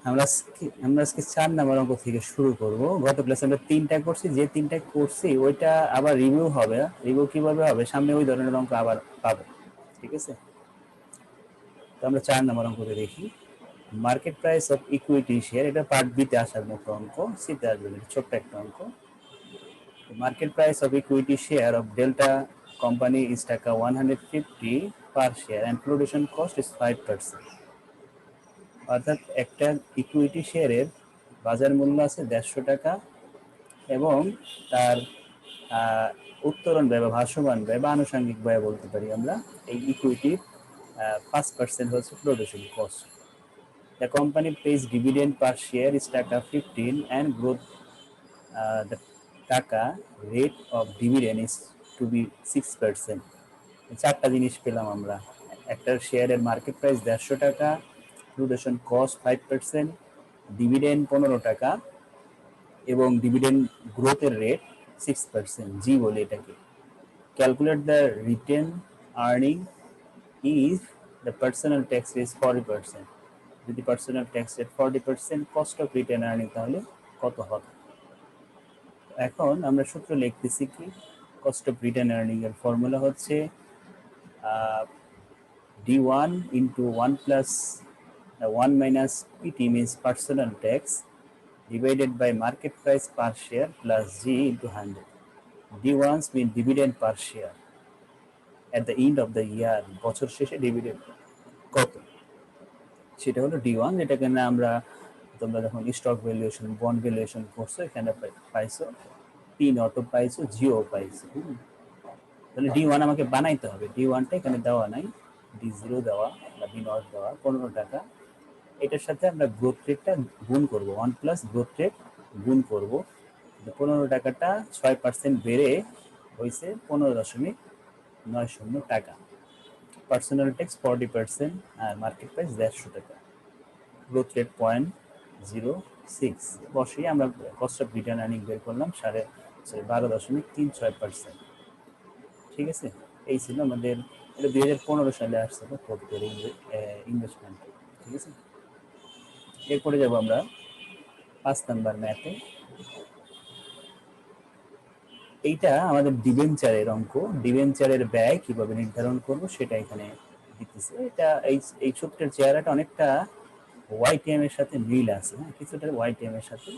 আমরা আজকে 4 নাম্বার অঙ্ক থেকে শুরু করব। গত ক্লাসে আমরা 3টা করছি, যে 3টা করছি ওইটা আবার রিভিউ হবে। রিভিউ কিভাবে হবে, সামনে ওই ধরনের অঙ্ক আবার পাবো, ঠিক আছে? তো আমরা 4 নাম্বার অঙ্কটা দেখি। Market price of equity share, এটা পার্ট বি তে আসার মতো অঙ্ক, সিতে আসবে না, ছোট্ট একটা অঙ্ক। Market price of equity share of delta company is টাকা 150 পার share and production cost is 5%। অর্থাৎ একটা ইকুইটি শেয়ারের বাজার মূল্য আছে 150 টাকা এবং তার উত্তোলন ব্যয় বা ভাসমান ব্যয় বা আনুষঙ্গিক ব্যয় বলতে পারি আমরা, এই ইকুইটির 5% হচ্ছে production cost. The company pays dividend per share is টাকা 15 অ্যান্ড গ্রোথ দ্য টাকা rate of dividend is to be 6%। চারটা জিনিস পেলাম আমরা। একটা শেয়ারের মার্কেট প্রাইস 150 টাকা, প্রোডাকশন কস্ট 5%, ডিভিডেন্ড 15 টাকা এবং ডিভিডেন্ড গ্রোথের রেট 6%, জি বলে এটাকে। Calculate the written earning if the personal tax is 40%। যদি personal tax rate 40%, cost of written earning তাহলে কত হবে? এখন আমরা সূত্র লিখতেছি কি, কস্ট অফ রিটেন আর্নিং এর ফর্মুলা হচ্ছে d1 into 1 plus 1 minus pt means personal tax divided by market price per share plus g into 100. D1s mean dividend per share at the end of the year, বছর শেষে dividend কত সেটা হলো D1, যেটাকে আমরা তোমরা যখন স্টক ভ্যালুয়েশন বন্ড ভ্যালুয়েশন করছো এখানে পাইছো, পি নটও পাইছো, জিও পাইছো। তাহলে D1 আমাকে বানাইতে হবে। D1টা এখানে দেওয়া নাই, D0 দেওয়া বা D নট দেওয়া, 15 টাকা। এটার সাথে আমরা গ্রোথ রেটটা গুণ করব, 1 প্লাস গ্রোথ রেট গুণ করব। 15 টাকাটা 6% বেড়ে হয়েছে 15.90 টাকা। পার্সোনাল ট্যাক্স 40% আর মার্কেট প্রাইস 150 টাকা। গ্রোথ রেট 0.06 বসেই আমরা কস্ট অফ রিটার্ন আর্নিং বের করলাম 12.36%। ঠিক আছে, এই ছিল আমাদের, এটা 2015 সালে আসছিল প্রত্যেকের ইনভেস্টমেন্ট। ঠিক আছে, এরপরে যাব আমরা 5 নাম্বার ম্যাথে। এইটা আমাদের ডিবেঞ্চারের অঙ্ক। ডিবেঞ্চারের ব্যয় কিভাবে নির্ধারণ করব সেটা এখানে দিতেছে। এটা এই সূত্রের চেহারাটা অনেকটা ওয়াইটিএম এর সাথে মিল আছে, হ্যাঁ, কিছুটা ওয়াইটিএম এর সাথে,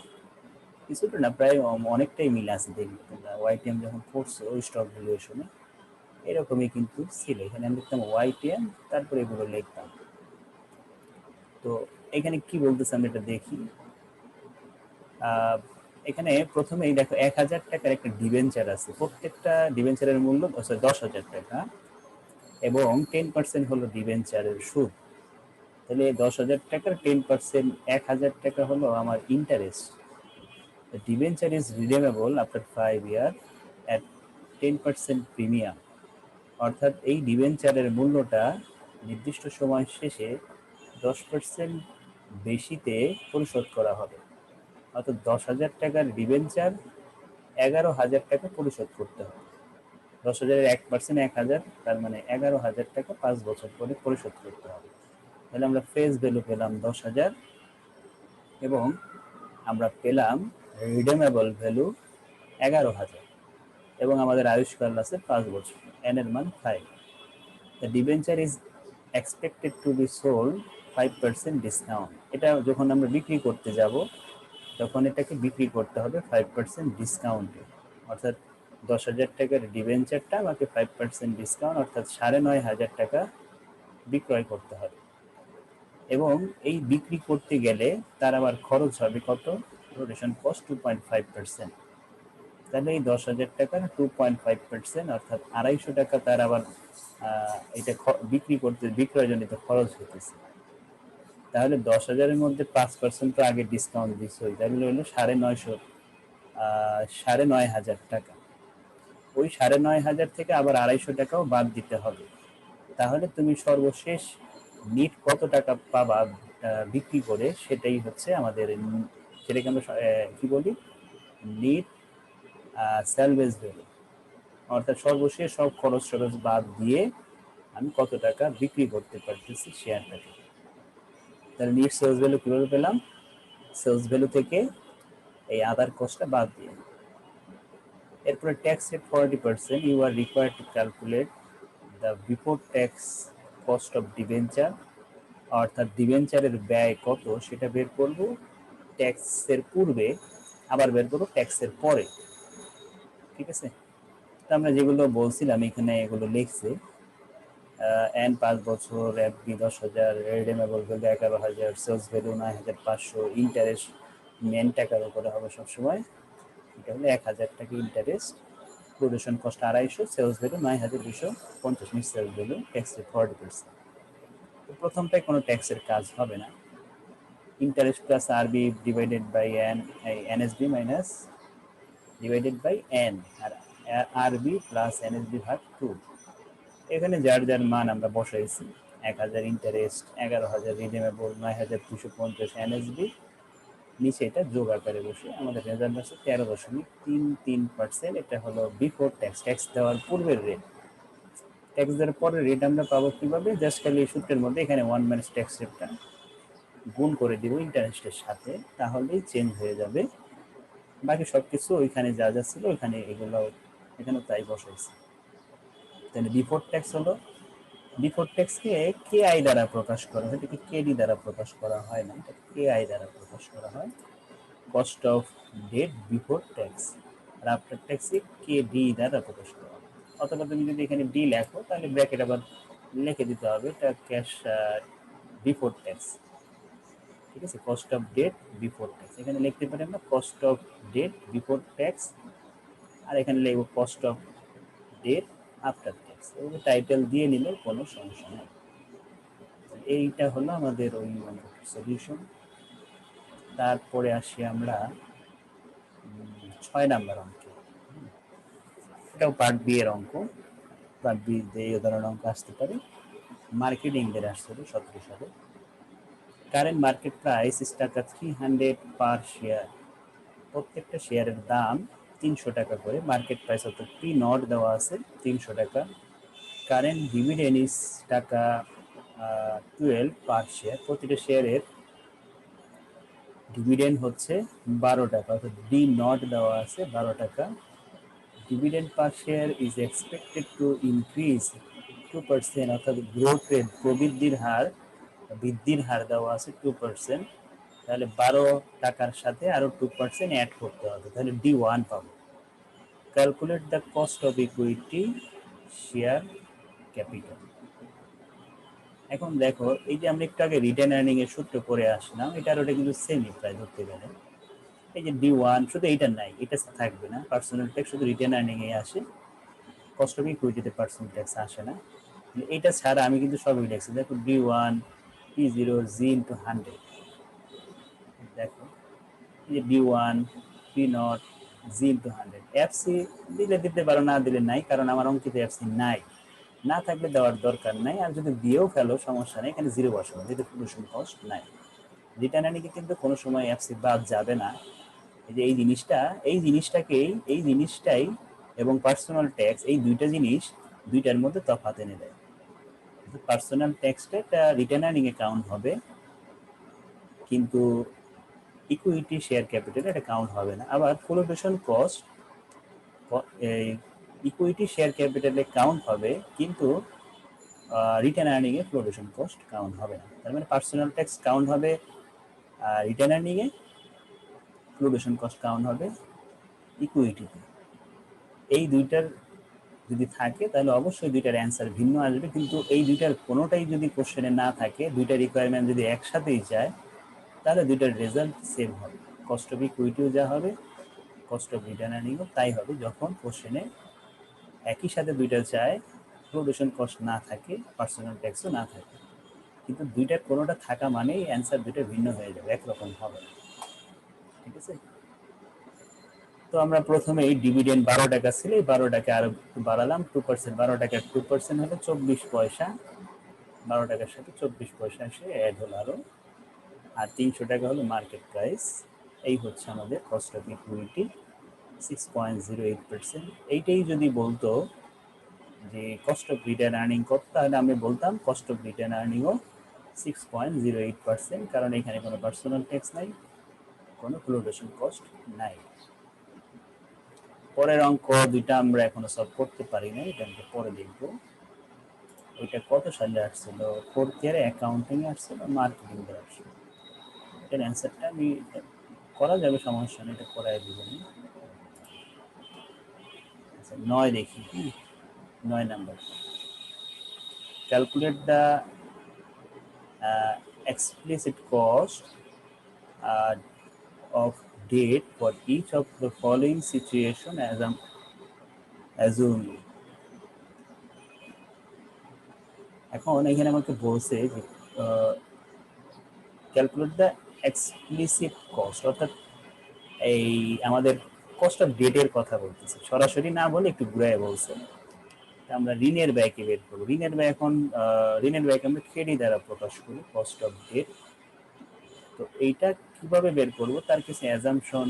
কিছুটা না, প্রায় অনেকটাই মিল আছে। দেখবে তোমরা ওয়াইটিএম যখন পড়ছো ওই স্টক ভ্যালুয়েশনে এরকমই কিন্তু ছিল। এখানে আমি লিখতাম ওয়াইটিএম, তারপরে এগুলো লিখতাম। তো এখানে কি বলতেছে আমরা এটা দেখি। এখানে প্রথমেই দেখো 1000 টাকার একটা ডিবেঞ্চার আছে, প্রত্যেকটা ডিবেঞ্চারের মূল্য 10,000 টাকা এবং 10% হলো ডিবেঞ্চারের সুদ। তাহলে 10,000 টাকার 10% 1000 টাকা হলো আমার interest. The debenture is redeemable after 5 years at 10% premium. অর্থাৎ এই ডিবেঞ্চারের মূল্যটা নির্দিষ্ট সময় শেষে 10% বেশিতে পরিশোধ করা হবে। অর্থাৎ 10,000 টাকার ডিবেঞ্চার 11,000 টাকা পরিশোধ করতে হবে। 10,000-এর 1% 1,000, তার মানে 11,000 টাকা 5 বছর পরে পরিশোধ করতে হবে। তাহলে আমরা ফেস ভ্যালু পেলাম 10,000 এবং আমরা পেলাম রিডেমেবল ভ্যালু 11,000 এবং আমাদের আয়ুষ্কাল আছে 5 বছর, এন এর মান 5। The debenture is expected to B sold 5% discount. এটা যখন আমরা বিক্রি করতে যাব তখন এটাকে বিক্রি করতে হবে 5% ডিসকাউন্টে। অর্থাৎ 10,000 টাকার ডিবেঞ্চারটা আমাকে 5% ডিসকাউন্ট অর্থাৎ 9,500 টাকা বিক্রয় করতে হবে। এবং এই বিক্রি করতে গেলে তার আবার খরচ হবে কত? Production cost 2.5%। তাহলে এই 10,000 টাকার 2.5% অর্থাৎ 250 টাকা তার আবার এটা বিক্রি করতে বিক্রয়জনিত খরচ হতেছে। তাহলে 10,000-এর মধ্যে 5% তো আগে ডিসকাউন্ট দিচ্ছে, তাহলে হলো 9,500 টাকা। ওই 9,500 থেকে আবার 250 টাকাও বাদ দিতে হবে। তাহলে তুমি সর্বশেষ নিট কত টাকা পাবা বিক্রি করে, সেটাই হচ্ছে আমাদের, সেটাকে আমরা কি বলি, নিট স্যালভেজ ভ্যালু। অর্থাৎ সর্বশেষ সব খরচ টরচ বাদ দিয়ে আমি কত টাকা বিক্রি করতে পারতেছি শেয়ারটাকে। তাহলে নিট সেলস ভ্যালু কিভাবে পেলাম? সেলস ভ্যালু থেকে এই আদার কস্টটা বাদ দিয়ে। এরপরে tax rate 40%, you are required to calculate the before tax cost of debenture, অর্থাৎ ডিবেঞ্চারের ব্যয় কত সেটা বের করব ট্যাক্সের পূর্বে, আবার বের করবো ট্যাক্সের পরে। ঠিক আছে, তো আমরা যেগুলো বলছিলাম এখানে এগুলো লিখছে। এন 5 বছর, FV 10,000, redeemable value 11,000, sales value 9,500, interest মেন টাকার উপরে হবে সবসময়, এটা হলো 1,000 টাকা interest, production cost 250, sales value 9,250, মিস সেলস ভ্যালু, ট্যাক্স রেট 40%। তো প্রথমটায় কোনো ট্যাক্সের কাজ হবে না, interest plus RV divided by N, NSV minus divided by N, আর আরবি প্লাস এনএসবি ভাগ 2। এখানে যার যার মান আমরা বসাইছি, 1,000 ইন্টারেস্ট, 11,000 রিডিমেবল, 9,250 এনএসবি, নিচে এটা যোগ আকারে বসে আমাদের রেজাল্ট আছে 13.33%। এটা হলো বিফোর ট্যাক্স, ট্যাক্স দেওয়ার পূর্বের রেট। ট্যাক্স দেওয়ার পরের রেট আমরা পাবো কিভাবে, জাস্ট খালি এই সূত্রের মধ্যে এখানে 1 মাইনাস ট্যাক্স রেটটা গুণ করে দিব ইন্টারেস্টের সাথে, তাহলেই চেঞ্জ হয়ে যাবে। বাকি সব কিছু ওইখানে যা যা ছিল ওইখানে এগুলো এখানে তাই বসাইছি। তাহলে বিফোর ট্যাক্স হলো, বিফোর ট্যাক্সকে কে আই দ্বারা প্রকাশ করা হয়, এটাকে কেডি দ্বারা প্রকাশ করা হয় না, এটা কে আই দ্বারা প্রকাশ করা হয়, cost of debt before tax. আর আফটার ট্যাক্সকে কেডি দ্বারা প্রকাশ করা হয়। অথবা তুমি যদি এখানে ডি লেখো তাহলে ব্র্যাকেট আবার লিখে দিতে হবে এটা ক্যাশ বিফোর ট্যাক্স। ঠিক আছে, cost of debt before tax, এখানে লিখতে পারি আমরা cost of debt before tax, আর এখানে লিখব cost of debt after tax. এভাবে টাইটেল দিয়ে নিলে কোনো সমস্যা নেই। এইটা হলো আমাদের ওই সলিউশন। তারপরে আসি আমরা 6 নাম্বার অঙ্কে, এটাও পার্ট বি এর অঙ্ক। পার্ট বি এই ধরনের অঙ্ক আসতে পারে, মার্কেটিং এর আসছিল 17 সালে। কারেন্ট মার্কেট প্রাইস ইস টাকা 300 পার শেয়ার, প্রত্যেকটা শেয়ারের দাম 300 টাকা করে, মার্কেট প্রাইস অর্থাৎ পি নট দেওয়া আছে 300 টাকা। কারেন্ট ডিভিডেন্ড ইস টাকা 12 পার শেয়ার, প্রতিটা শেয়ারের ডিভিডেন্ড হচ্ছে 12 টাকা, অর্থাৎ ডি নট দেওয়া আছে 12 টাকা। Dividend per share is expected to increase 2%, অর্থাৎ গ্রোথ রেট প্রবৃদ্ধির হার, বৃদ্ধির হার দেওয়া আছে 2%, তাহলে 12 টাকার সাথে আরো 2% অ্যাড করতে হবে, তাহলে ডি ওয়ান পাবো। Calculate the cost of equity share capital. এখন দেখো এই যে আমরা একটু আগে রিটার্ন আর্নিং এর সূত্র করে আসলাম, এটা আর ওটা কিন্তু সেমই প্রায় ধরতে গেলে। এই যে ডি ওয়ান, শুধু এইটা নাই, এটা থাকবে না, পার্সোনাল ট্যাক্স শুধু রিটার্ন আর্নিং এ আসে, কস্ট অফ ইকুইটিতে পার্সোনাল ট্যাক্স আসে না। এইটা ছাড়া আমি কিন্তু সবই লিখছি, দেখো ডি ওয়ান পি জিরো জি ইন্টু 100, দেখো এই যে D one P not G into 100। FC দিলে দিতে পারো, না দিলে নাই, কারণ আমার অঙ্কিত এফসি নাই, না থাকলে দেওয়ার দরকার নাই, আর যদি দিয়েও ফেলো সমস্যা নেই, এখানে জিরো বসাবো, যেহেতু প্রোডাকশন কস্ট নাই। রিটার্ন আর্নিংয়ে কিন্তু কোনো সময় এফসি বাদ যাবে না। এই যে এই জিনিসটাই এবং পার্সোনাল ট্যাক্স, এই দুইটা জিনিস দুইটার মধ্যে তফাৎ এনে দেয়। পার্সোনাল ট্যাক্সটা একটা রিটার্ন আর্নিং এ কাউন্ট হবে, কিন্তু ইকুইটি শেয়ার ক্যাপিটাল এটা কাউন্ট হবে না। আবার ফ্লোটেশন কস্ট ইকুইটি শেয়ার ক্যাপিটালে কাউন্ট হবে, কিন্তু রিটার্ন আর্নিং এ ফ্লোটেশন কস্ট কাউন্ট হবে না। তার মানে পার্সোনাল ট্যাক্স কাউন্ট হবে রিটার্ন আর্নিং এ, ফ্লোটেশন কস্ট কাউন্ট হবে ইকুইটিতে। এই দুইটার যদি থাকে তাহলে অবশ্যই দুইটার অ্যান্সার ভিন্ন আসবে, কিন্তু এই দুইটার কোনোটাই যদি কোশ্চেনে না থাকে, দুইটা রিকোয়ারমেন্ট যদি একসাথেই যায়, তাহলে দুইটার রেজাল্ট সেম হবে। কস্ট অফ ইকুইটিও যা হবে, কস্ট অফ রিটার্ন আর্নিংও তাই হবে, যখন কোশ্চেনে একই সাথে দুইটা চায়, প্রোডাকশন কস্ট না থাকে, পার্সোনাল ট্যাক্সও না থাকে। কিন্তু দুইটার কোনোটা থাকা মানেই অ্যান্সার দুইটা ভিন্ন হয়ে যাবে, একরকম হবে না। ঠিক আছে, তো আমরা প্রথমে এই ডিভিডেন্ড 12 টাকা ছিল, এই 12 টাকা আরো বাড়ালাম 2%, 12 টাকার 2% হলো 24 পয়সা, 12 টাকার সাথে 24 পয়সা এসে অ্যাড হলো আরো, আর 300 টাকা হলো মার্কেট প্রাইস। এই হচ্ছে আমাদের কস্ট অফ ইকুইটি 6.08%। এইটাই যদি বলতো যে কস্ট অফ রিটার্ন আর্নিং কত, তাহলে আমি বলতাম কস্ট অফ রিটার্ন আর্নিংও 6.08%, কারণ এখানে কোনো পার্সোনাল ট্যাক্স নাই, কোনো ফ্লোটেশন কস্ট নাই। পরের অঙ্ক দুইটা আমরা এখনো সলভ করতে পারি না, এটা আমরা পরে দেখব। ওইটা কত সালে আসছিল, ফোর্থ ইয়ারে অ্যাকাউন্টিং আসছিল, মার্কেটিং এর আসছিল। এটার অ্যান্সারটা আমি করা যাবে, সমস্যা নেই, এটা করাই দিব। আচ্ছা 9 দেখি। 9 number, calculate the explicit cost of date for each of the following situation assume. এখন এখানে আমাকে বলছে যে ক্যালকুলেট দ্য এক্সপ্লিসিট কস্ট, অর্থাৎ এই আমাদের কস্ট অফ ডেটের কথা বলতেছে, সরাসরি না বলে একটু ঘুরায় বলছে। আমরা ঋণের ব্যয়কে বের করবো। ঋণের ব্যয় এখন ঋণের ব্যয়কে আমরা ক্রেডিট দ্বারা প্রকাশ করি, কস্ট অফ ডেট। তো এইটা কিভাবে বের করব, তার কিছু অ্যাজাম্পশন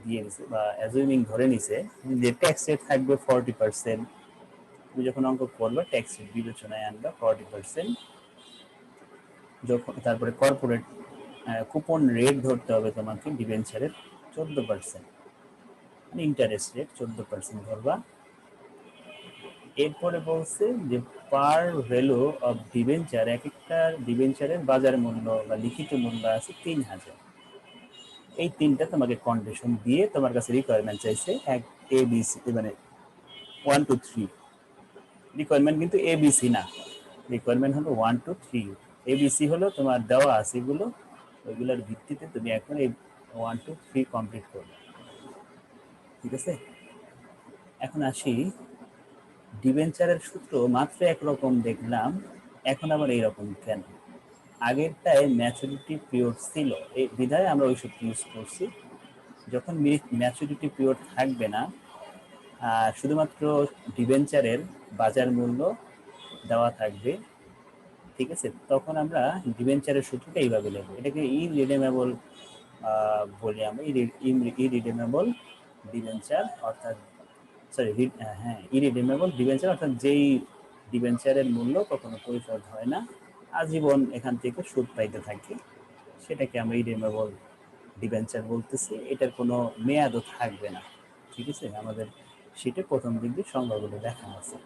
দিয়ে দিছে বা অ্যাজুমিং ধরে নিছে যে ট্যাক্স রেট থাকবে 40%। তুমি যখন অঙ্ক করবে ট্যাক্স রেট বিবেচনায় আনবা 40%। যখন তারপরে কর্পোরেট কুপন রেট ধরতে হবে তোমাকে ডিবেঞ্চারের 14%, মানে ইন্টারেস্ট রেট 14% ধরবা। এরপরে বলছে যে পার ভ্যালু অফ ডিবেঞ্চার, এক একটা ডিবেঞ্চারের বাজার মূল্য বা লিখিত মূল্য আছে 3000। এই তিনটা তোমাকে কন্ডিশন দিয়ে তোমার কাছে রিকোয়ারমেন্ট চাইছে, এক এ বি সি, মানে 1 2 3 রিকোয়ারমেন্ট, কিন্তু এ বি সি না, রিকোয়ারমেন্ট হলো 1 2 3। এ বি সি হলো তোমার দেওয়া আছে এগুলো, ওইগুলোর ভিত্তিতে তুমি এখন এই 1 2 3 কমপ্লিট করবে। ঠিক আছে, এখন আসি ডিবেঞ্চারের সূত্র মাত্র একরকম দেখলাম, এখন আবার এইরকম কেন? আগেরটায় ম্যাচুরিটি পিরিয়ড ছিল, এই বিধায় আমরা ওই সূত্র ইউজ করছি। যখন ম্যাচুরিটি পিরিয়ড থাকবে না, শুধুমাত্র ডিবেঞ্চারের বাজার মূল্য দেওয়া থাকবে, ঠিক আছে, তখন আমরা ডিবেঞ্চারের সূত্রটা এইভাবে লিখব। এটাকে ইরিডেমেবল বলি আমরা, ইরিডেমেবল ডিবেঞ্চার, অর্থাৎ সরি হ্যাঁ ইরিডেমেবল ডিবেঞ্চার, অর্থাৎ যেই ডিবেঞ্চারের মূল্য কখনো পরিশোধ হয় না, আজীবন এখান থেকে সুদ পাইতে থাকে, সেটাকে আমরা ইরিডেমেবল ডিবেঞ্চার বলতেছি। এটার কোনো মেয়াদও থাকবে না। ঠিক আছে, আমাদের সেটা প্রথম দিক দিয়ে সংজ্ঞাগুলো দেখা আছে।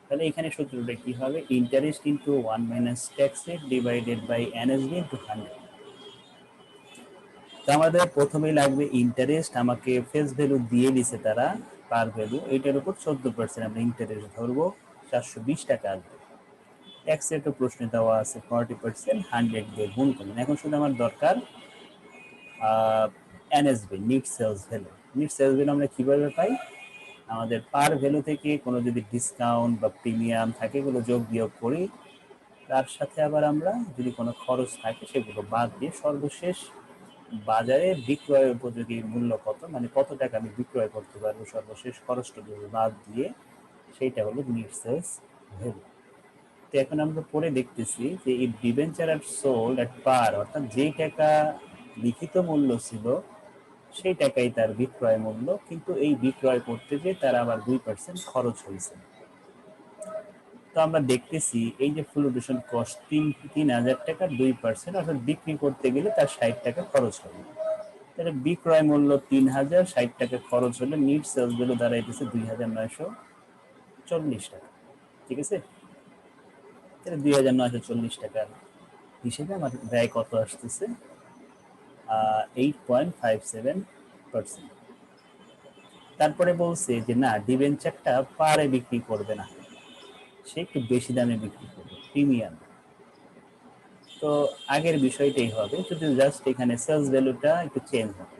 তাহলে এখানে সূত্রটা কি হবে, interest into 1 minus tax rate divided by NSV into 100। তো আমাদের প্রথমেই লাগবে ইন্টারেস্ট, আমাকে ফেস ভ্যালু দিয়ে দিছে তারা, পার ভ্যালু, এইটার উপর 14% আমরা ইন্টারেস্ট ধরবো, 420 টাকা আসবে। ট্যাক্স রেটও প্রশ্নে দেওয়া আছে 40%, 100 দিয়ে গুণ করবেন। এখন শুধু আমার দরকার NSV, net sales value. Net sales value আমরা কিভাবে পাই, আমাদের পার ভ্যালু থেকে কোনো যদি ডিসকাউন্ট বা প্রিমিয়াম থাকে এগুলো যোগ বিয়োগ করি, তার সাথে আবার আমরা যদি কোনো খরচ থাকে সেগুলো বাদ দিয়ে সর্বশেষ বাজারে বিক্রয় উপযোগী মূল্য কত, মানে কত টাকা আমি বিক্রয় করতে পারবো সর্বশেষ খরচটুকু বাদ দিয়ে, সেইটা হলো নিট সেলস ভ্যালু। তো এখন আমরা পরে দেখতেছি যে এই ডিবেঞ্চার আর সোল্ড এট পার, অর্থাৎ যেই টাকা লিখিত মূল্য ছিল সেই টাকাই তার বিক্রয় মূল্য, কিন্তু এই বিক্রয় করতে গিয়ে তার আবার 2% খরচ হয়েছে। তো আমরা দেখতেছি এই যে ফ্লোটেশন কস্ট 3000 টাকা 2%, অর্থাৎ বিক্রি করতে গেলে তার 60 টাকা খরচ হবে। তাহলে বিক্রয় মূল্য 3000, 60 টাকা খরচ হলে নিট সেলস ভ্যালু দাঁড়াইতেছে 2940 টাকা। ঠিক আছে, তাহলে 2940 টাকার হিসেবে আমার ব্যয় কত আসতেছে, 8.57%। তারপরে বলছে যে না, ডিবেঞ্চারটা পারে বিক্রি করবে না, সে একটু বেশি দামে বিক্রি করবে, প্রিমিয়াম। তো আগের বিষয়টাই হবে, যদি জাস্ট এখানে সেলস ভ্যালুটা একটু চেঞ্জ হবে,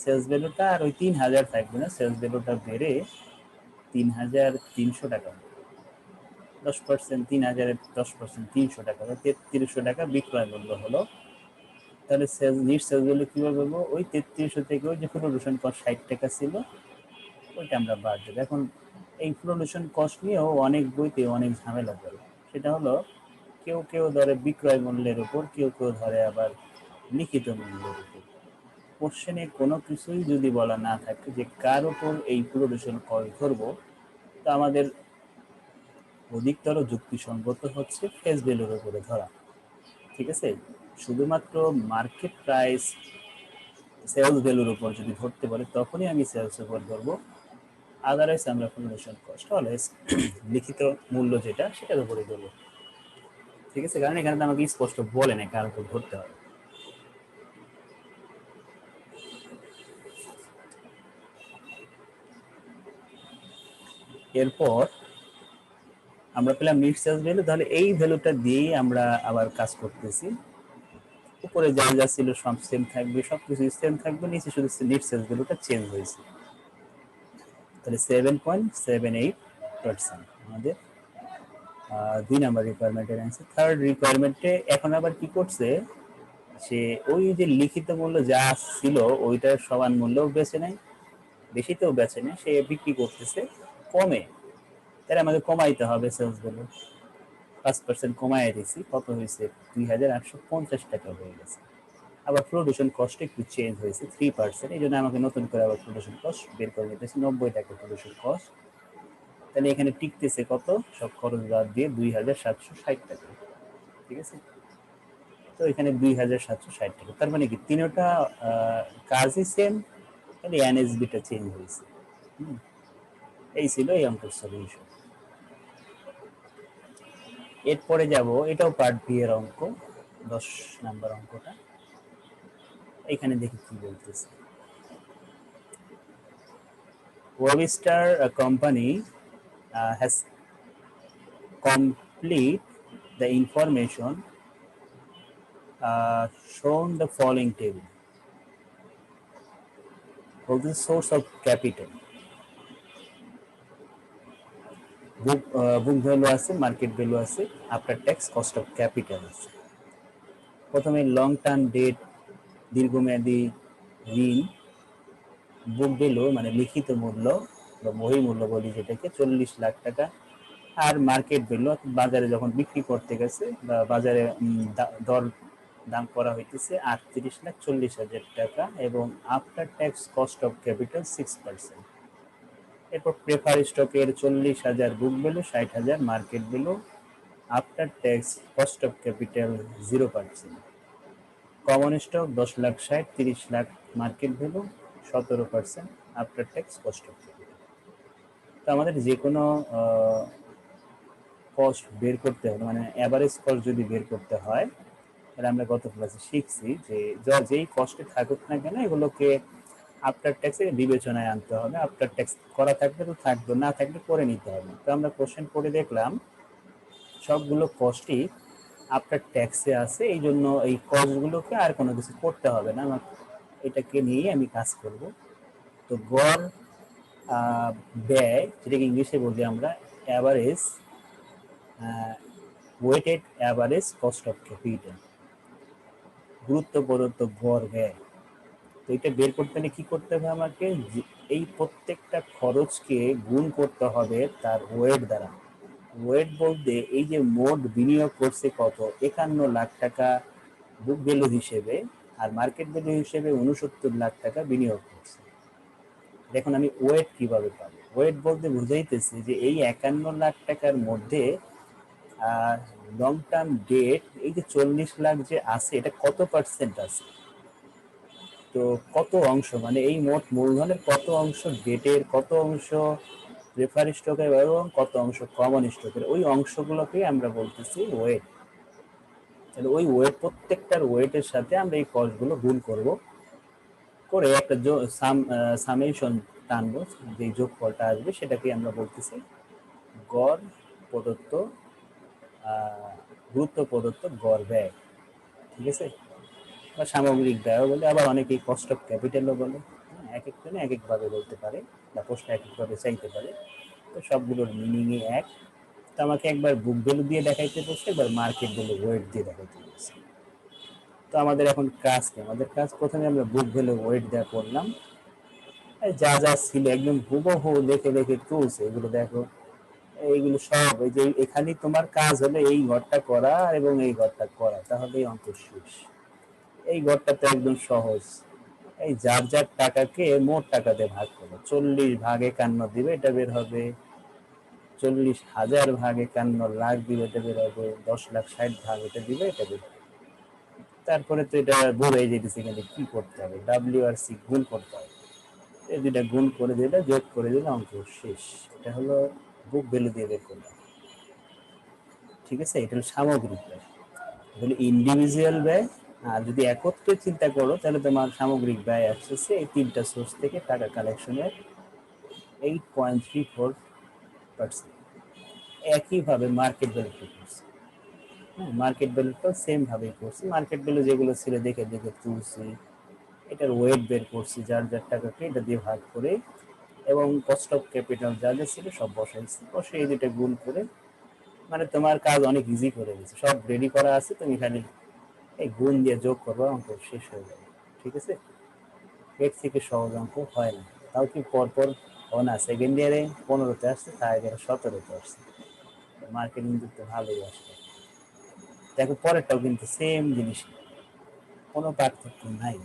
সেলস ভ্যালুটা আর ওই 3000 থাকবে না, সেলস ভ্যালুটা বেড়ে 3300 টাকা, 10%, 3000 10% 300 টাকা, 3300 টাকা বিক্রয় মূল্য হলো। তাহলে নিট সেলস ভ্যালু কিভাবে বলবো, ওই 3300 থেকে ওই যে ফ্লোটেশন কস্ট 60 টাকা ছিল ওইটা আমরা বাদ দেবো। এখন এই ফ্লোটেশন কস্ট নিয়েও অনেক বইতে অনেক ঝামেলা করে, সেটা হলো কেউ কেউ ধরে বিক্রয় মূল্যের উপর, কেউ কেউ ধরে আবার লিখিত মূল্যের উপর। কোশ্চেনে কোনো কিছুই যদি বলা না থাকে যে কার উপর এই ফ্লোটেশন কস্ট ধরবো, তো আমাদের অধিকতর যুক্তিসঙ্গত হচ্ছে ফেস ভ্যালুর উপরে ধরা। ঠিক আছে, শুধুমাত্র মার্কেট প্রাইস সেলস ভ্যালুর উপর যদি ধরতে পারি তখনই আমি সেলস উপর ধরবো, আদারওয়াইজ আমরা প্রোডাকশন কস্ট অলওয়েজ লিখিত মূল্য যেটা সেটার উপরে ধরবো। ঠিক আছে, কারণ এখানে তো আমাকে স্পষ্ট বলে না কার উপর ধরতে হবে। এরপর আমরা পেলাম নিট সেলস ভ্যালু, তাহলে এই ভ্যালুটা দিয়েই আমরা আবার কাজ করতেছি। উপরে যা যা ছিল সব সেম থাকবে, সবকিছু সেম থাকবে, নিচে শুধু নিট সেলস ভ্যালুটা চেঞ্জ হয়েছে। তাহলে 7.78% আমাদের 2 নাম্বার রিকোয়ারমেন্টের অ্যান্সার। থার্ড রিকোয়ারমেন্টে এখন আবার কি করছে, সে ওই যে লিখিত মূল্য যা ছিল ওইটার সমান মূল্যও বেছে নেয়, বেশিতেও বেছে নেয়, সে বিক্রি করতেছে কমে। তাহলে আমাদের কমাইতে হবে সেলস ভ্যালু। 5% কমাই দিয়েছি, কত হয়েছে 2,850 টাকা হয়ে গেছে। আবার প্রোডাকশন কস্ট একটু চেঞ্জ হয়েছে 3%, এই জন্য আমাকে নতুন করে আবার প্রোডাকশন কস্ট বের করে নিতেছে 90 টাকা প্রোডাকশন কস্ট। তাহলে এখানে টিকতেছে কত, সব খরচ বাদ দিয়ে 2,760 টাকা। ঠিক আছে, তো এখানে 2,760 টাকা, তার মানে কি তিনটা কাজই সেম, খালি এনএসবিটা চেঞ্জ হয়েছে। এই ছিল এই অঙ্কের সলিউশন। এরপরে যাব, এটাও পার্ট বি এর অঙ্ক, 10 নাম্বার অঙ্কটা। এখানে দেখি কি বলতেছে। Webster company has complete the information shown the following table. For the source of capital, book value আছে, মার্কেট ভ্যালু আছে, after tax cost of capital আছে। প্রথমে লং টার্ম ডেট, দীর্ঘমেয়াদী ঋণ, বুক ভ্যালু মানে লিখিত মূল্য বা বহি মূল্য বলি যেটাকে 40 লাখ টাকা। আর মার্কেট ভ্যালু বাজারে যখন বিক্রি করতে গেছে বা বাজারে দর দাম করা হইতেছে 38,40,000 টাকা, এবং after tax cost of capital 6%। এরপর প্রেফার স্টকের 40,000 book value, 60,000 market value, after tax cost of capital 0%। Common stock 10,60,000, 30 lakh market value, 17% after tax cost of capital. তো আমাদের যে কোনো কস্ট বের করতে হলে, মানে অ্যাভারেজ কস্ট যদি বের করতে হয়, তাহলে আমরা গত ক্লাসে শিখছি যে যেই কস্টে থাকুক না কেন এগুলোকে আফটার ট্যাক্সে বিবেচনায় আনতে হবে। আফটার ট্যাক্স করা থাকলে তো থাকবে, না থাকলে করে নিতে হবে। তো আমরা কোশ্চেন পড়ে দেখলাম সবগুলো কস্টই আফটার ট্যাক্সে আছে, এই জন্য এই কস্টগুলোকে আর কোনো কিছু করতে হবে না, আমার এটাকে নিয়ে আমি কাজ করব। তো গড় ব্যয়, যেটাকে ইংলিশে বলি আমরা average, weighted average cost of capital, গুরুত্ব প্রদত্ত গড় ব্যয়। তো এটা বের করতে হলে কি করতে হবে আমাকে, এই প্রত্যেকটা খরচকে গুণ করতে হবে তার ওয়েট দ্বারা। ওয়েট বলতে এই যে মোট বিনিয়োগ করছে কত, 51 লাখ টাকা বুক ভ্যালু হিসেবে, আর মার্কেট ভ্যালু হিসেবে 69 লাখ টাকা বিনিয়োগ করছে। দেখুন আমি ওয়েট কিভাবে পাবো, ওয়েট বলতে বুঝাইতেছে যে এই 51 লাখ টাকার মধ্যে লং টার্ম ডেট এই যে 40 লাখ যে আছে, এটা কত পার্সেন্ট আছে, তো কত অংশ, মানে এই মোট মূলধনের কত অংশ ডেটের, কত অংশ প্রেফার স্টকের, এবং কত অংশ কমন স্টকের, ওই অংশগুলোকে আমরা বলতেছি ওয়েট। তাহলে ওই ওয়েট, প্রত্যেকটার ওয়েটের সাথে আমরা এই কস্টগুলো গুণ করব, করে একটা সামেশন টানবো, যে যোগফলটা আসবে সেটাকে আমরা বলতেছি গড় প্রদত্ত, গুরুত্ব প্রদত্ত গড় ব্যয়। ঠিক আছে, বা সামগ্রিক ব্যয় বলে, আবার অনেকে কস্ট অফ ক্যাপিটালও বলে। এক একজনে এক একভাবে বলতে পারে বা প্রশ্ন এক একভাবে চাইতে পারে। তো সবগুলোর মিনিংই এক। তো আমাকে একবার বুক ভ্যালু দিয়ে দেখাইতে বলছে, একবার মার্কেট ভ্যালু ওয়েট দিয়ে দেখাইতে বলছে। তো আমাদের এখন কাজ কি, আমাদের কাজ প্রথমে আমরা বুক ভ্যালু ওয়েট দেওয়া করলাম, যা যা ছিল একদম হুবহু দেখে দেখে তুলছে, এগুলো দেখো, এইগুলো সব এই যে এখানে তোমার কাজ হলো এই ঘরটা করা এবং এই ঘরটা করা, তাহলেই অঙ্ক শেষ। এই ঘরটা তো একদম সহজ, এই যার যার টাকাকে মোট টাকাতে ভাগ করো, 40 ভাগে 51 দিবে, এটা বের হবে। 40,000 ভাগে 51 লাখ দিবে, এটা বের হবে। 10,60,000 ভাগ এটা দিবে, এটা বের হবে। তারপরে তো এটা বোঝাই যেতেছে এখানে কি করতে হবে, ডাব্লিউ আর সি গুণ করতে হবে। এই দুইটা গুণ করে দিলে, যোগ করে দিলে অঙ্ক শেষ। এটা হলো বুক ভ্যালু দিয়ে বের করলাম। ঠিক আছে, এটা হলো সামগ্রিক ব্যয়। তাহলে ইন্ডিভিজুয়াল ব্যয় আর যদি একত্রে চিন্তা করো তাহলে তোমার সামগ্রিক ব্যয় আসছে এই তিনটা সোর্স থেকে টাকা কালেকশনের 8.34%। একইভাবে মার্কেট ভ্যালু করছে, মার্কেট ভ্যালুটা সেম ভাবেই করছি। মার্কেট ভ্যালু যেগুলো ছিল দেখে দেখে তুলছি, এটার ওয়েট বের করছি, যার যার টাকাকে এটা দিয়ে ভাগ করে, এবং কস্ট অফ ক্যাপিটাল যা যা ছিল সব বসাইছি, বসে এই দুটো গুণ করে, মানে তোমার কাজ অনেক ইজি করে দিয়েছে, সব রেডি করা আছে, তুমি খালি এই গুণ দিয়ে যোগ করবা, অঙ্ক শেষ হয়ে যাবে। ঠিক আছে, এর থেকে সহজ অঙ্ক হয় না। তাও কি পরপর না, সেকেন্ড ইয়ারে 15তে আসছে, থার্ড ইয়ারে 17তে আসছে, মার্কেটিং দিতে ভালোই আসবে। দেখো পরেরটাও কিন্তু সেম জিনিস, কোনো পার্থক্য নাই।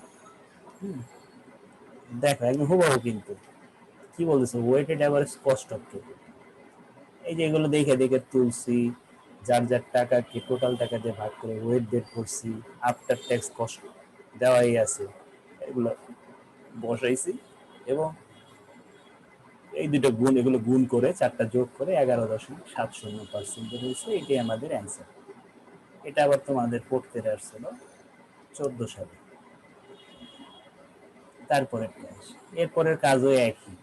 দেখো একদম হুবহু কিন্তু কি বলতেছে, weighted average cost of capital. এই যে এগুলো দেখে দেখে তুলছি, যার যার টাকাকে টোটাল টাকা দিয়ে ভাগ করে ওয়েট বের করছি, আফটার ট্যাক্স কস্ট দেওয়াই আছে, এগুলো বসাইছি, এবং এই দুটো গুণ, এগুলো গুণ করে চারটা যোগ করে 11.70% হয়েছে। এটাই আমাদের অ্যান্সার। এটা আবার তোমাদের পড়তে আসছিল 14 সালে। তারপরের কাজ, এরপরের কাজও একই,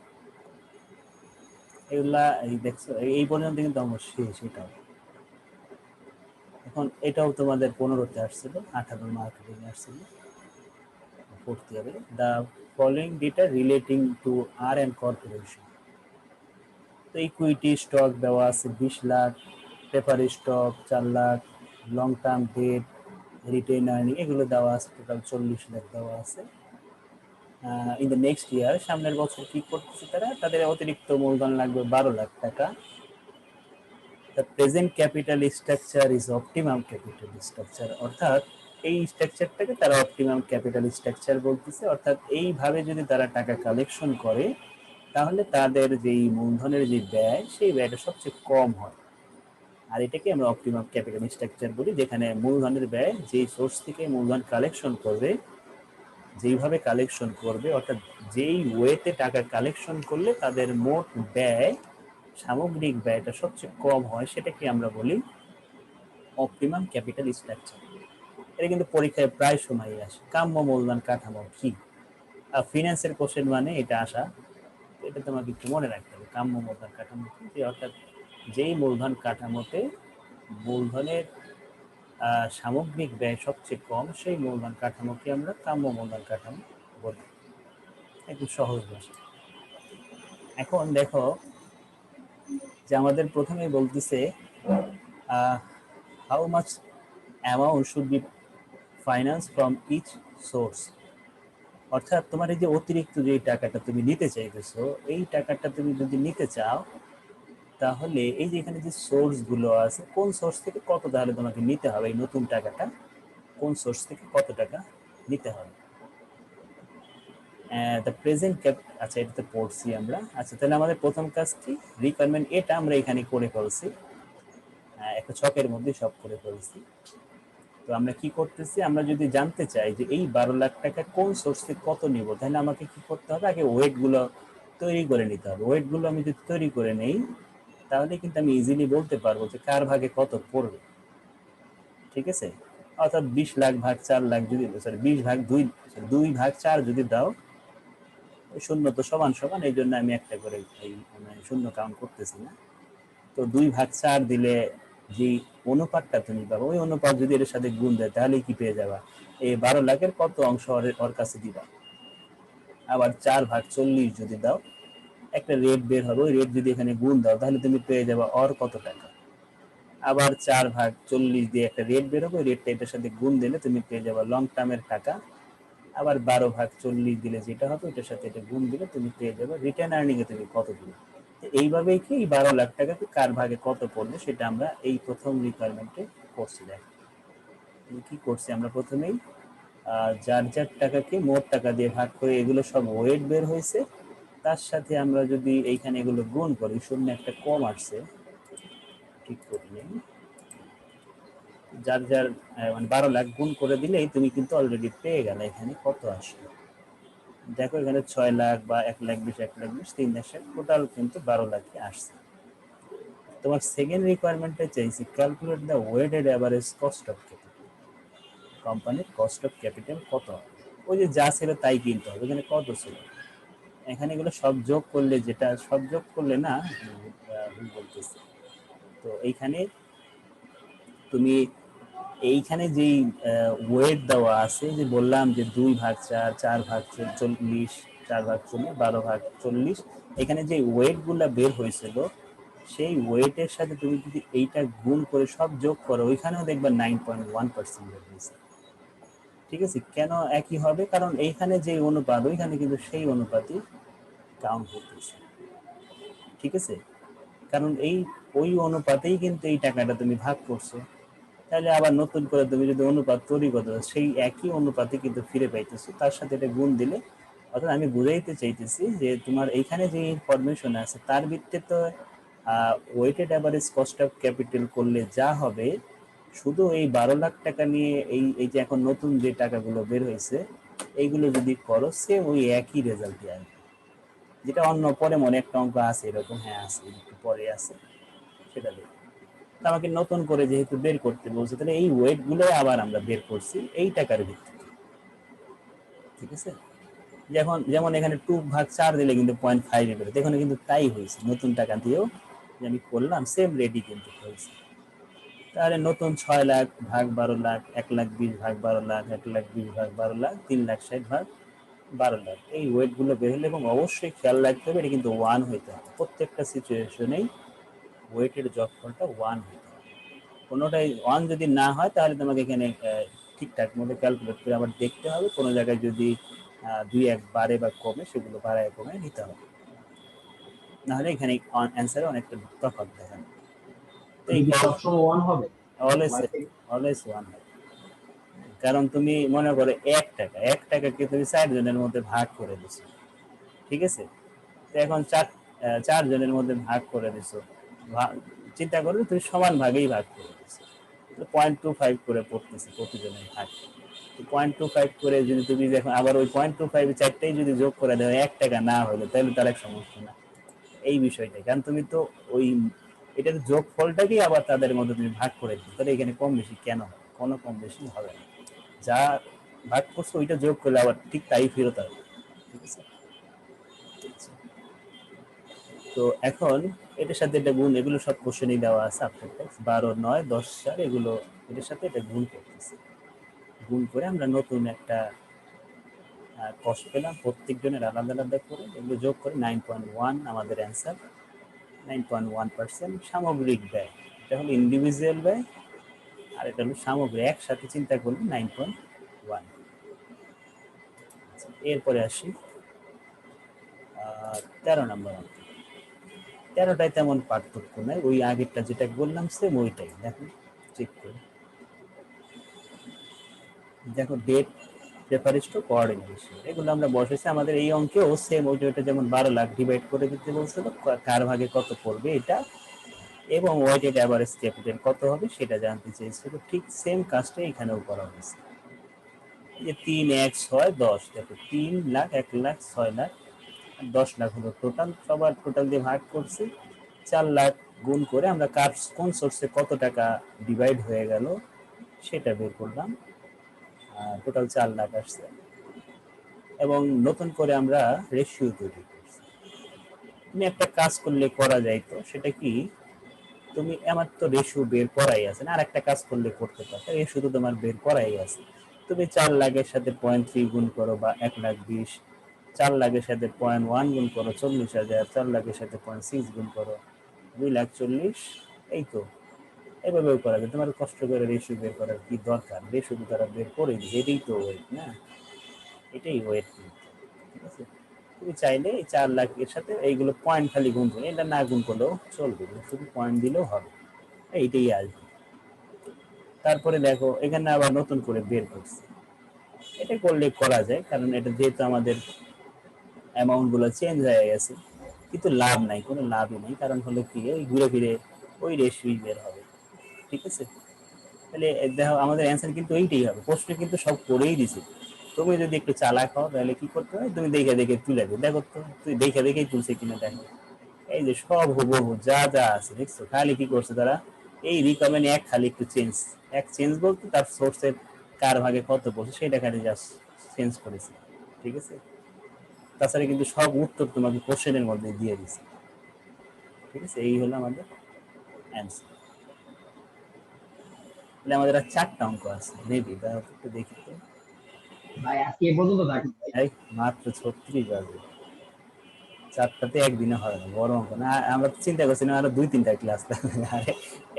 এগুলা এই দেখছো এই পর্যন্ত কিন্তু আমার শেষ। এটাও এখন এটাও তোমাদের 15তে আসছিল, 18 মার্কেটিং আসছিল, পড়তে হবে। The following data relating to R and corporation. তো ইকুইটি স্টক দেওয়া আছে 20 lakh, paper stock 4 lakh, long term debt, retained earning এগুলো দেওয়া আছে, টোটাল 40 লাখ দেওয়া আছে। ইন দ্য নেক্সট ইয়ার, সামনের বছর কি করতেছে তারা, তাদের অতিরিক্ত মূলধন লাগবে 12 লাখ টাকা। The present capital structure is optimum capital structure, অর্থাৎ এই স্ট্রাকচারটাকে তারা অপটিমাম ক্যাপিটাল স্ট্রাকচার বলতেছে। অর্থাৎ এইভাবে যদি তারা টাকা কালেকশন করে তাহলে তাদের যেই মূলধনের যে ব্যয়, সেই ব্যয়টা সবচেয়ে কম হয়। আর এটাকে আমরা অপটিমাম ক্যাপিটাল স্ট্রাকচার বলি, যেখানে মূলধনের ব্যয় যেই সোর্স থেকে মূলধন কালেকশন করবে, যেইভাবে কালেকশন করবে, অর্থাৎ যেই ওয়েতে টাকা কালেকশন করলে তাদের মোট ব্যয়, সামগ্রিক ব্যয়টা সবচেয়ে কম হয়, সেটাকে আমরা বলি অপটিমাম ক্যাপিটাল স্ট্রাকচার। এটা কিন্তু পরীক্ষায় প্রায় সময় আসে। কাম্য মূলধন কাঠামো কি, ফিনান্সের কোশ্চেন মানে এটা আসা, এটা তোমাকে একটু মনে রাখতে হবে। কাম্য মূলধন কাঠামো কি, অর্থাৎ যেই মূলধন কাঠামোতে মূলধনের সামগ্রিক ব্যয় সবচেয়ে কম, সেই মূলধন কাঠামোকে আমরা কাম্য মূলধন কাঠামো বলি, একটু সহজ ভাষা। এখন দেখো যে আমাদের প্রথমেই বলতেছে how much amount should be finance from each source. অর্থাৎ তোমার এই যে অতিরিক্ত যে টাকাটা তুমি নিতে চাইতেছো, এই টাকাটা তুমি যদি নিতে চাও তাহলে এই যে এখানে যে সোর্স গুলো আছে, কোন সোর্স থেকে কত তাহলে তোমাকে নিতে হবে, এই নতুন টাকাটা কোন সোর্স থেকে কত টাকা নিতে হবে। দ্য প্রেজেন্ট ক্যাপ, আচ্ছা এটাতে পড়ছি আমরা। আচ্ছা তাহলে আমাদের প্রথম কাজ কি, রিকোয়ারমেন্ট, এটা আমরা এখানে করে ফেলছি, একটা ছকের মধ্যে সব করে ফেলছি। তো আমরা কি করতেছি, আমরা যদি জানতে চাই যে এই 12 লাখ টাকা কোন সোর্স থেকে কত নিব, তাহলে আমাকে কি করতে হবে, আগে ওয়েট গুলো তৈরি করে নিতে হবে। ওয়েট গুলো আমি যদি তৈরি করে নেই তাহলে কিন্তু আমি ইজিলি বলতে পারবো যে কার ভাগে কত পড়বে। ঠিক আছে, অর্থাৎ 20 লাখ ভাগ 4 লাখ যদি, সরি 20 ভাগ 2 ভাগ 4 যদি দাও, শূন্য তো সমান সমান, এই জন্য আমি একটা করে এই শূন্য কাউন্ট করতেছি না। তো 2 ভাগ 4 দিলে যে অনুপাতটা তুমি পাবো, ওই অনুপাত যদি এর সাথে গুণ দেয় তাহলে কি পেয়ে যাবা, এই 12 লাখের কত অংশ ওর কাছে দিবা। আবার 4 ভাগ 40 যদি দাও, একটা রেট বের হবে, ওই রেট যদি এখানে গুণ দাও তাহলে তুমি পেয়ে যাবা ওর কত টাকা। আবার 4 ভাগ 40 দিয়ে একটা রেট বের হবে, ওই রেটটা এটার সাথে গুণ দিলে তুমি পেয়ে যাবা লং টার্মের টাকা। আবার 12 ভাগ 40 দিলে যেটা হবে এটার সাথে এটা গুণ দিলে তুমি পেয়ে যাবে রিটার্ন আর্নিং এ তুমি কত দিবে। এইভাবেই কি 12 লাখ টাকাকে কার ভাগে কত পড়বে সেটা আমরা এই প্রথম রিকোয়ারমেন্টে করছি। দেখ কি করছি আমরা, প্রথমেই যার যার টাকাকে মোট টাকা দিয়ে ভাগ করে, এগুলো সব ওয়েট বের হয়েছে, তার সাথে আমরা যদি এইখানে এগুলো গুণ করি, শূন্য একটা কম আসছে, ঠিক করে নেই, যার যার মানে 12 লাখ গুণ করে দিলেই তুমি কিন্তু অলরেডি পেয়ে গেলে এখানে কত আসলো। দেখো এখানে 6 লাখ বা 1,20,000, 1,20,000, 3,00,000, টোটাল কিন্তু 12 লাখে আসছে। তোমার সেকেন্ড রিকোয়ারমেন্টে চাইছি calculate the weighted average cost of capital. কোম্পানির কস্ট অফ ক্যাপিটাল কত, ওই যে যা ছিল তাই কিনতে হবে, এখানে কত ছিল। এখানে এগুলো সব যোগ করলে, যেটা সব যোগ করলে না, ভুল বলতেছি। তো এইখানে তুমি এইখানে যেই ওয়েট দেওয়া আছে, যে বললাম যে 2/4, 4/40, 4/40, 12/40, এখানে যে ওয়েটগুলো বের হয়েছিল সেই ওয়েটের সাথে তুমি যদি এইটা গুণ করে সব যোগ করো, ওইখানেও দেখবা 9.1% বের হয়েছে। ঠিক আছে, কেন একই হবে? কারণ এইখানে যে অনুপাত ওইখানে কিন্তু সেই অনুপাতই কাউন্ট হতেছে। ঠিক আছে, কারণ এই ওই অনুপাতেই কিন্তু এই টাকাটা তুমি ভাগ করছো। তাহলে আবার নতুন করে তুমি যদি অনুপাত তৈরি করতে, সেই একই অনুপাতে কিন্তু ফিরে পাইতেছো, তার সাথে এটা গুণ দিলে। অর্থাৎ আমি বুঝাইতে চাইতেছি যে তোমার এইখানে যে ইনফরমেশন আছে তার ভিত্তিতে তো weighted average cost of capital করলে যা হবে, শুধু এই 12 লাখ টাকা নিয়ে এই এই যে এখন নতুন যে টাকাগুলো বের হয়েছে এইগুলো যদি করো, সেম ওই একই রেজাল্টই আসবে। যেটা অন্য পরে মনে একটা অঙ্ক আছে এরকম, হ্যাঁ আছে, একটু পরে আছে, সেটা দেখো। আমাকে নতুন করে যেহেতু বের করতে বলছে, তাহলে এই ওয়েট গুলো আবার আমরা বের করছি এই টাকার ভিত্তিতে। ঠিক আছে, যখন যেমন এখানে 2/4 দিলে কিন্তু 0.5 বেরোতো, এখানে কিন্তু তাই হয়েছে। নতুন টাকা দিয়েও যে আমি করলাম সেম রেডি কিন্তু হয়েছে। তাহলে নতুন 6 লাখ ভাগ 12 লাখ, 1,20,000 ভাগ 12 লাখ, 1,20,000 ভাগ 12 লাখ, 3,60,000 ভাগ 12 লাখ, এই ওয়েট গুলো বের হলে। এবং অবশ্যই খেয়াল রাখতে হবে এটা কিন্তু 1 হইতে হবে প্রত্যেকটা সিচুয়েশনেই। ওয়েটের যোগফলটা 1 হইতে হবে। কোনোটাই 1 যদি না হয় তাহলে তোমাকে এখানে ঠিকঠাক মতো ক্যালকুলেট করে আবার দেখতে হবে। কোনো জায়গায় যদি 2-1 বাড়ে বা কমে, সেগুলো বাড়ায় কমে নিতে হবে, নাহলে এখানে অ্যান্সারে অনেকটা তফাৎ দেখা যাবে। তো এই সবসময় ওয়ান হবে, অলওয়েজ অলওয়েজ 1 হবে। কারণ তুমি মনে করো 1 টাকাকে তুমি 4 জনের মধ্যে ভাগ করে দিছো। ঠিক আছে, তো এখন 4 জনের মধ্যে ভাগ করে দিছো, চিন্তা করো তুমি সমান ভাগেই ভাগ করে দিছো, 0.25 করে পড়তেছে প্রতিজনের ভাগ। 0.25 করে যদি তুমি দেখো, আবার ওই 0.25 চারটাই যদি যোগ করে দেওয়া 1 টাকা না হলো, তাহলে তার এক সমস্যা না। এই বিষয়টাই, কারণ তুমি তো ওই এটার যোগ ফলটাকেই আবার তাদের মধ্যে তুমি ভাগ করে দিচ্ছ, তাহলে এখানে কম বেশি কেন হবে? কোনো কম বেশি হবে না। যা ভাগ করছো ওইটা যোগ করলে আবার ঠিক তাই ফেরত আসবে। ঠিক আছে, তো এখন এটার সাথে এটা গুণ, এগুলো সব কোশ্চেনই দেওয়া আছে আপনার 12, 9, 10, 4, এগুলো এটার সাথে এটা গুণ করতেছে। গুণ করে আমরা নতুন একটা কষ্ট পেলাম প্রত্যেক জনের আলাদা আলাদা করে, এগুলো যোগ করে 9.1 আমাদের অ্যান্সার। 9.1% সামগ্রিক ব্যয়, এটা হলো ইন্ডিভিজুয়াল ব্যয় আর এটা হলো সামগ্রিক, একসাথে চিন্তা করলে 9.1। এরপরে আসি 13 নম্বর অঙ্ক। 13টায় তেমন পার্থক্য নাই, ওই আগেরটা যেটা বললাম সেম ওইটাই। দেখো চেক করে দেখো, debt preference to coordinate ratio, এগুলো আমরা বসেছি আমাদের এই অঙ্কেও সেম ওইটা। যেমন 12 লাখ ডিভাইড করে দিতে বলছিল, কার ভাগে কত পড়বে এটা, এবং ওয়েটেড অ্যাভারেজ ক্যাপিটাল কত হবে সেটা জানতে চেয়েছিল। ঠিক সেম কাজটা এখানেও করা হয়েছে। এই যে 3, 1, 6, 10, দেখো 3 লাখ, 1 লাখ, 6 লাখ, 10 লাখ হলো টোটাল, সবার টোটাল দিয়ে ভাগ করছি। 4 লাখ গুণ করে আমরা কার কোন সোর্সে কত টাকা ডিভাইড হয়ে গেল সেটা বের করলাম। টোটাল 4 লাখ আসছে। এবং নতুন করে আমরা রেশিও তৈরি করছি। তুমি একটা কাজ করলে করা যায়, তো সেটা কি, তুমি আমার তো রেশিও বের করাই আছে না, আর একটা কাজ করলে করতে পারো, রেশিও তো তোমার বের করাই আছে। তুমি 4 লাখের সাথে 0.3 গুণ করো বা 1,20,000, 4 লাখের সাথে 0.1 গুণ করো 40,000, 4 লাখের সাথে 0.6 গুণ করো 2,40,000, এই তো এভাবেও করা যায়। তোমার কষ্ট করে রেশিও বের করার কি দরকার? রেশিও তো তারা বের করে দিচ্ছে, এটাই তো ওয়েট না, এটাই ওয়েট। ঠিক আছে, তুমি চাইলে এই 4 লাখের সাথে এইগুলো পয়েন্ট খালি গুণ করে, এটা না গুণ করলেও চলবে, শুধু পয়েন্ট দিলেও হবে, এইটাই আসবে। তারপরে দেখো এখানে আবার নতুন করে বের করছি, এটা করলে করা যায়, কারণ এটা যেহেতু আমাদের অ্যামাউন্ট গুলো চেঞ্জ হয়ে গেছে, কিন্তু লাভ নাই, কোনো লাভই নেই। কারণ হলো কি, ওই ঘুরে ফিরে ওই রেশিওই বের হবে। ঠিক আছে, তাহলে দেখো আমাদের অ্যান্সার কিন্তু এইটাই হবে, প্রশ্ন কিন্তু সব করেই দিছে। তুমি যদি একটু চালাক হও তাহলে কি করতে হয়, তুমি দেখে দেখে তুলে দেবে, দেখো তো তুই দেখে দেখেই তুলছে কিনা দেখো। এই যে সব হুবহু যা যা আছে দেখছো, খালি কি করছে তারা এই রিকমেন্ড এক খালি একটু চেঞ্জ, এক চেঞ্জ বলতে তার সোর্সের কার ভাগে কত পড়ছে সেটা খালি জাস্ট চেঞ্জ করেছে, ঠিক আছে। তাছাড়া কিন্তু সব উত্তর তোমাকে কোশ্চেনের মধ্যে দিয়ে দিছে, ঠিক আছে। এই হলো আমাদের অ্যান্সার। তাহলে আমাদের আর 4টা অঙ্ক আছে মেবি, একটু দেখি তো। ভাই আজকে এ পর্যন্ত থাকুক ভাই। এই মাত্র 36 বাজে, 4টাতে একদিনে হয় না, বড় অঙ্ক না। আমরা তো চিন্তা করছিলাম আরো 2-3টা ক্লাস থাকবে, আরে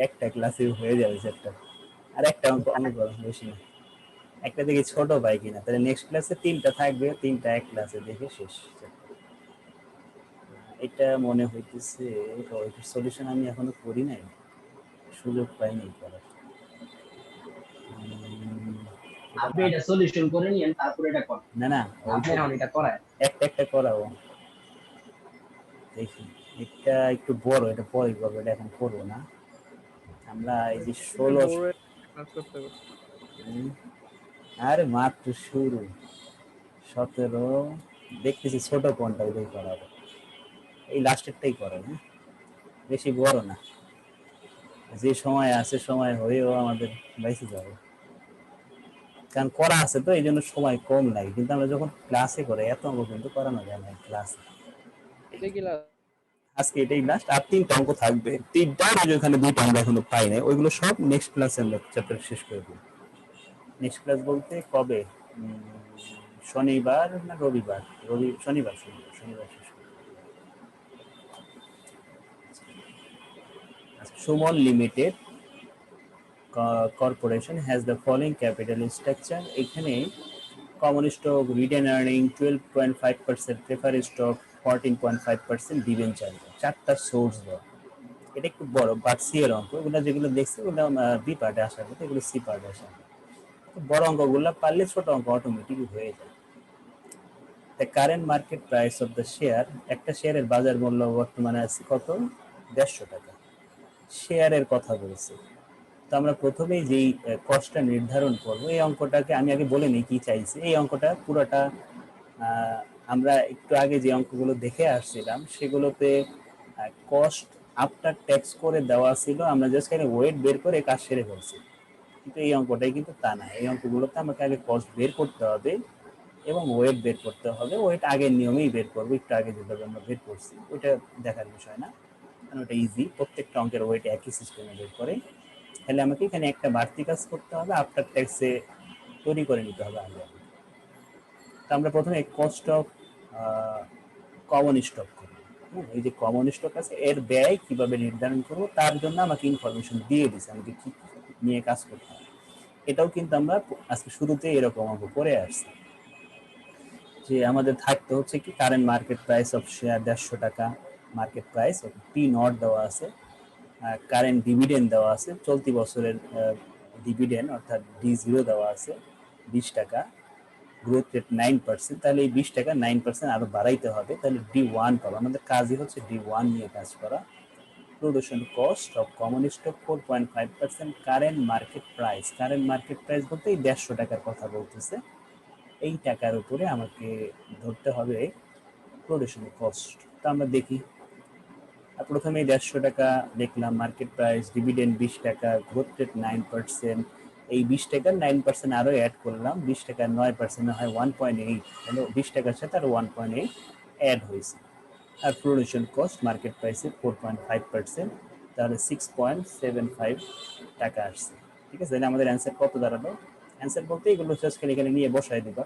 একটা ক্লাসে হয়ে যাবে সেটা। আর একটা অঙ্ক অঙ্ক করো, বেশি না। একটা দেখি ছোট পাই কিনা, তাহলে নেক্সট ক্লাসে 3টা থাকবে, 3টা এক ক্লাসে দেখে শেষ। এটা মনে হইতেছে সলিউশন আমি এখনো করি নাই, সুযোগ পাইনি করার। আপনি এটা সলিউশন করে নিয়েন, তারপরে এটা করেন। না না, আপনি ওইটা এখন এটা করায়। একটা একটা করাবো, দেখি। এটা একটু বড়, এটা পরে করবো, এটা এখন করবো না। আমরা এই যে 16, কাজ করতে হবে। আরে মাত্র শুরু, 17 দেখতেছি ছোট কোনটা ওইটাই করাবো, এই লাস্টেরটাই করাবো, বেশি বড় না। যে সময় আছে সময় হয়েও আমাদের বেঁচে যাবে, কারণ করা আছে তো এই জন্য সময় কম লাগে। কিন্তু আমরা যখন ক্লাসে করে এত অঙ্ক কিন্তু করানো যায় না ক্লাসে। এটা কি আজকে এটাই লাস্ট, আর 3টা অঙ্ক থাকবে, 3টা ওখানে 2টা আমরা এখনো পাই নাই, ওইগুলো সব নেক্সট ক্লাসে আমরা চ্যাপ্টার শেষ করে দেবো। নেক্সট ক্লাস বলতে কবে, শনিবার না রবিবার, শনিবার শনিবার শনিবার শেষ করবো। Suman limited corporation has the following capital structure. এখানে common stock, written earning 12.5%, prefer stock 14.5%, debenture, 4টা সোর্স দেওয়া। এটা একটু বড় বাট সি এর অঙ্ক, এগুলো যেগুলো দেখছি ওগুলো বি পার্টে আসার কথা, এগুলো সি পার্টে আসার কথা। বড় অঙ্কগুলো পারলে ছোট অঙ্ক অটোমেটিক হয়ে যায়। The current market price of the share, একটা শেয়ারের বাজার মূল্য বর্তমানে আছে কত, 150 টাকা। শেয়ারের কথা বলছে, তো আমরা প্রথমেই যেই কস্টটা নির্ধারণ করব, এই অঙ্কটাকে আমি আগে বলে নিই কি চাইছি। এই অঙ্কটা পুরোটা আমরা একটু আগে যে অঙ্কগুলো দেখে আসছিলাম সেগুলোতে কস্ট আফটার ট্যাক্স করে দেওয়া ছিল, আমরা জাস্ট এখানে ওয়েট বের করে কাজ সেরে ফেলছি। কিন্তু এই অঙ্কটাই কিন্তু তা না, এই অঙ্কগুলোতে আমাকে আগে কস্ট বের করতে হবে এবং ওয়েট বের করতে হবে। ওয়েট আগের নিয়মেই বের করবো, একটু আগে যেভাবে আমরা বের করছি ওইটা দেখার বিষয় না, কারণ ওটা ইজি, প্রত্যেকটা অঙ্কের ওয়েট একই সিস্টেমে বের করে। তাহলে আমাকে এখানে একটা বাড়তি কাজ করতে হবে, আফটার ট্যাক্সে তৈরি করে নিতে হবে আগে। তো আমরা প্রথমে কস্ট অফ কমন স্টক করব। এই যে কমন স্টক আছে এর ব্যয় কিভাবে নির্ধারণ করব, তার জন্য আমাকে ইনফরমেশন দিয়ে দিছে আমাকে কি নিয়ে কাজ করতে হবে। এটাও কিন্তু আমরা আজকে শুরুতে এরকম অঙ্ক করে আসছি, যে আমাদের থাকতে হচ্ছে কি current market price of share 150 টাকা, মার্কেট প্রাইস পি নট দেওয়া আছে, কারেন্ট ডিভিডেন্ড দেওয়া আছে, চলতি বছরের ডিভিডেন্ড অর্থাৎ D0 দেওয়া আছে 20 টাকা, গ্রোথ রেট 9%, তাহলে এই 20 টাকা 9% আরো বাড়াইতে হবে, তাহলে D1 পাবো। আমাদের কাজই হচ্ছে D1 নিয়ে কাজ করা। Production cost of common stock 4.5%, current market price, current market price বলতে এই 150 টাকার কথা বলতেছে, এই টাকার উপরে আমাকে ধরতে হবে প্রোডাকশন কস্ট। তো আমরা দেখি, প্রথমে 150 টাকা দেখলাম মার্কেট প্রাইস, ডিভিডেন্ড 20 টাকা, গ্রোথ রেট 9%, এই 20 টাকার 9% আরো অ্যাড করলাম, 20 টাকার 9% হয় 1.8, তাহলে 20 টাকার সাথে আরো 1.8 অ্যাড হয়েছে। আর প্রোডাকশন কস্ট মার্কেট প্রাইসে 4.5%, তাহলে 6.75 টাকা আসছে, ঠিক আছে। তাহলে আমাদের অ্যান্সার কত দাঁড়ালো, অ্যান্সার বলতে এগুলো জাস্ট খালি এখানে নিয়ে বসায় দিবা,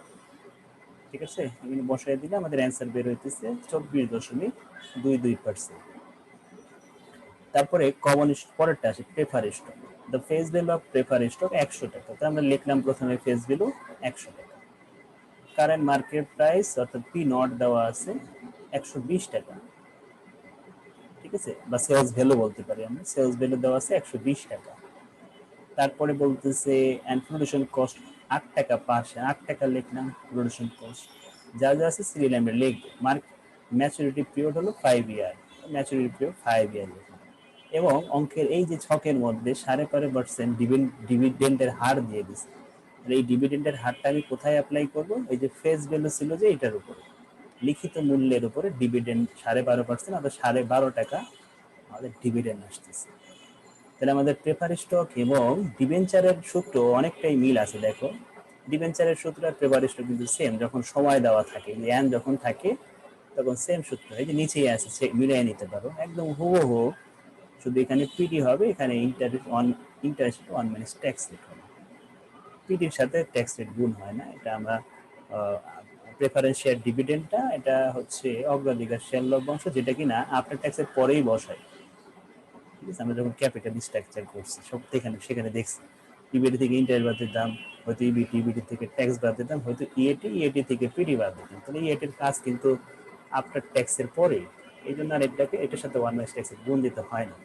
ঠিক আছে। এখানে বসায় দিলে আমাদের অ্যান্সার বের হইতেছে 24.22%। তারপরে কমন পরেরটা আসে prefer stock, the face value of prefer stock 100 টাকা, তো আমরা লিখলাম প্রথমে ফেস ভ্যালু 100 টাকা। কারেন্ট মার্কেট প্রাইস অর্থাৎ পি নট দেওয়া আছে 120 টাকা, ঠিক আছে, বা সেলস ভ্যালু বলতে পারি আমরা, সেলস ভ্যালু দেওয়া আছে 120 টাকা। তারপরে বলতেছে অ্যান্ড প্রোডাকশন কস্ট 8 টাকা পার শেয়ার, 8 টাকা লিখলাম প্রোডাকশন কস্ট, যা যা আছে সিরিয়াল নাম্বার লিখবো। ম্যাচুরিটি পিরিয়ড হলো 5 ইয়ার, ম্যাচুরিটি পিরিয়ড 5 ইয়ার লিখলাম। এবং অঙ্কের এই যে ছকের মধ্যে 5.5% ডিভিডেন্ডের হার দিয়ে দিচ্ছে। এই ডিভিডেন্ডের হারটা আমি কোথায় অ্যাপ্লাই করব? এই যে ফেস ভ্যালু ছিল যে এটার উপরে, লিখিত মূল্যের উপরে ডিভিডেন্ড 12.5% অর্থাৎ 12.5 টাকা আমাদের ডিভিডেন্ড আসতেছে। তাহলে আমাদের প্রেফারি স্টক এবং ডিবেঞ্চারের সূত্র অনেকটাই মিল আছে। দেখো ডিবেঞ্চারের সূত্র আর প্রেফারি স্টক কিন্তু সেম, যখন সময় দেওয়া থাকে, এন যখন থাকে তখন সেম সূত্র, এই যে নিচেই আছে, মিলিয়ে নিতে পারো একদম হুবহু। শুধু এখানে পিডি হবে, এখানে interest one minus tax rate হবে। পিডির সাথে ট্যাক্স রেট গুণ হয় না, এটা আমরা প্রেফারেন্স শেয়ার ডিভিডেন্ডটা এটা হচ্ছে অগ্রাধিকার শেয়ার লভ্যাংশ, যেটা কিনা আফটার ট্যাক্সের পরেই বসায়। ঠিক আছে, আমরা যখন ক্যাপিটাল স্ট্রাকচার করছি সব সেখানে দেখছি ইবিটি থেকে ইন্টারেস্ট বাদ দিতাম, হয়তো ইবিটি থেকে ট্যাক্স বাদ দিতাম, হয়তো ইএটি থেকে পিডি বাদ দিতাম। তাহলে ইএটির কাজ কিন্তু আফটার ট্যাক্সের পরেই, এই জন্য আর এটার সাথে ওয়ান মাইনাস ট্যাক্সের গুণ দিতে হয় না।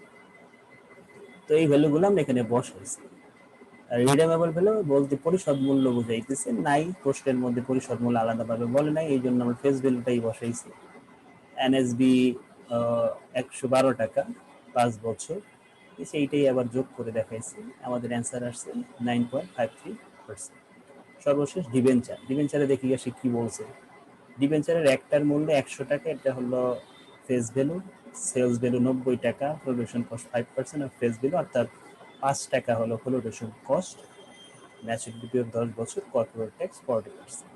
তো এই ভ্যালুগুলো আমরা এখানে বসাইছি। রিডেমেবল ভ্যালু বলতে পরিশোধ মূল্য বুঝাইতেছে, নাই প্রশ্নের মধ্যে পরিশোধ মূল্য আলাদাভাবে বলে নাই, এই জন্য আমরা ফেস ভ্যালুটাই বসাইছি। এনএসবি 112 টাকা 5 বছর, এইটাই আবার যোগ করে দেখাইছি, আমাদের অ্যান্সার আসছে 9.53%। সর্বশেষ ডিবেঞ্চারে দেখি সে কি বলছে। ডিবেঞ্চারের একটার মূল্য 100 টাকা, এটা হলো ফেস ভ্যালু, সেলস ভ্যালু 90 টাকা, flotation cost 5% of face value, অর্থাৎ 5 টাকা হলো ফ্লোটেশন কস্ট, ম্যাচুরিটি পিরিয়ড 10 বছর, কর্পোরেট ট্যাক্স 40%।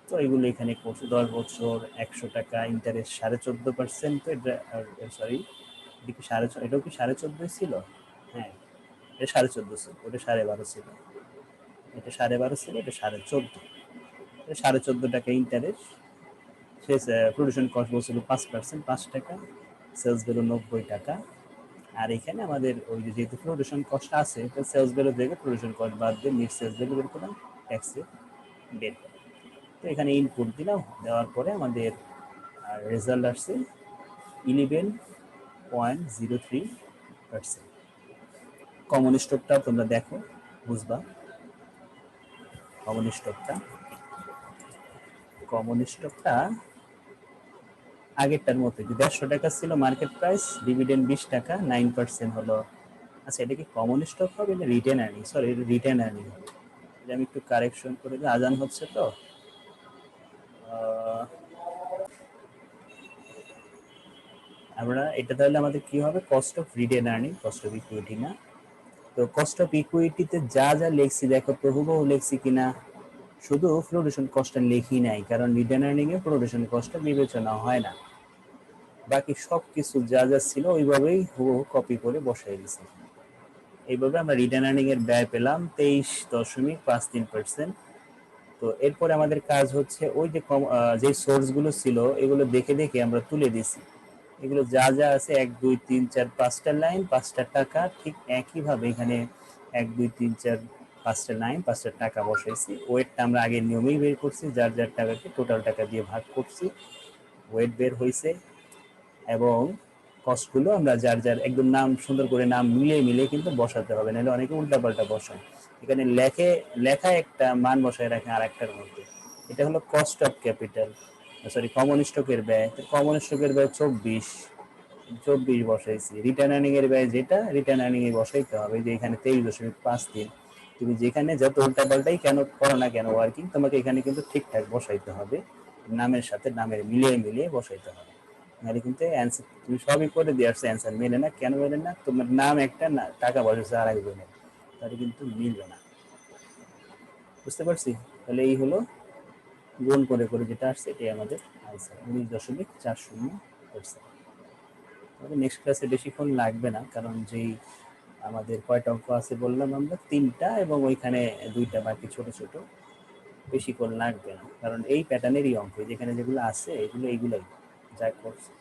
তো এগুলো এখানে করছে 10 বছর 100 টাকা, ইন্টারেস্ট 14.5%। তো এটা সরি, এটা কি 14.5, এটাও কি 14.5 ছিল? হ্যাঁ, এটা 14.5 ছিল, ওটা 12.5 ছিল, এটা 12.5 ছিল, এটা 14.5, 14.5 টাকা ইন্টারেস্ট। শেষ প্রোডিউশন কস্ট বলছিল 5%, 5 টাকা, সেলস ভ্যালু 90 টাকা। আর এখানে আমাদের ওই যে যেহেতু প্রোডিউশন কস্ট আছে, সেলস ভ্যালু থেকে প্রোডিউশন কস্ট বাদ দিয়ে নেট সেলস ভ্যালু বের করলাম, ট্যাক্সে বের করলাম। তো এখানে ইনপুট দিলাম, দেওয়ার পরে আমাদের রেজাল্ট আসছে 11.03%। কমন স্টকটা তোমরা দেখো, বুঝবা। কমন স্টকটা আগেরটার মতো, যে 150 টাকা ছিল মার্কেট প্রাইস, ডিভিডেন্ড 20 টাকা, 9% হলো। আচ্ছা, এটা কি কমন স্টক হবে না written earning? Sorry, written earning হবে। আমি একটু কারেকশন করে দিই, আজান হচ্ছে তো। আমরা এটা তাহলে আমাদের কি হবে, cost of written earning, cost of equity না। তো কস্ট অফ ইকুইটিতে যা যা লিখছি দেখো তো হুবহু লিখছি কিনা, শুধু ফ্লোটেশন কস্টটা লিখি নাই, কারণ রিটেন আর্নিং এ ফ্লোটেশন কস্টটা বিবেচনা হয় না। বাকি সব কিছু যা যা ছিল ওইভাবেই হুবহু কপি করে বসাই দিয়েছি। এইভাবে আমরা রিটেন আর্নিং এর ব্যয় পেলাম 23.53%। তো এরপরে আমাদের কাজ হচ্ছে ওই যে সোর্সগুলো ছিল এগুলো দেখে দেখে আমরা তুলে দিছি। এগুলো যা যা আছে 1 2 3 4 5টা লাইন 5টা টাকা, ঠিক একইভাবে এখানে 1 2 3 4 5টা লাইন 5টা টাকা বসাইছি। ওয়েটটা আমরা আগের নিয়মেই বের করছি, যার যার টাকাকে টোটাল টাকা দিয়ে ভাগ করছি, ওয়েট বের হয়েছে। এবং কস্টগুলো আমরা যার যার একদম নাম সুন্দর করে নাম মিলিয়ে কিন্তু বসাতে হবে, নাহলে অনেকে উল্টাপাল্টা বসায়। এখানে লেখা একটা মান বসায় রাখে আর একটার মধ্যে। এটা হলো cost of capital, sorry common স্টকের ব্যয়। কমন স্টকের ব্যয় 24 বসাইছি। রিটার্ন আর্নিং এর ব্যয় যেটা, রিটার্ন আর্নিং এ বসাইতে হবে, যে এখানে 23.53। তুমি যেখানে যত উল্টাপাল্টাই কেন করো না কেন ওয়ার্কিং, তোমাকে এখানে কিন্তু ঠিকঠাক বসাইতে হবে, নামের সাথে নামের মিলিয়ে বসাইতে হবে, নাহলে কিন্তু অ্যান্সার তুমি সবই করে দিয়ে আসছো, অ্যান্সার মেলে না। কেন মেলে না? তোমার নাম একটা, না টাকা বসাচ্ছে আর একজনের, তাহলে কিন্তু মিলবে না। বুঝতে পারছি? তাহলে এই হলো গুণ করে করে যেটা আসছে, এটাই আমাদের আনসার, 19.40%। তবে নেক্সট ক্লাসে বেশিক্ষণ লাগবে না, কারণ যেই আমাদের কয়টা অঙ্ক আছে বললাম আমরা 3টা, এবং ওইখানে 2টা বাকি ছোট ছোট, বেশিক্ষণ লাগবে না, কারণ এই প্যাটার্নেরই অঙ্ক, যেখানে যেগুলো আছে এগুলোই যা করছে।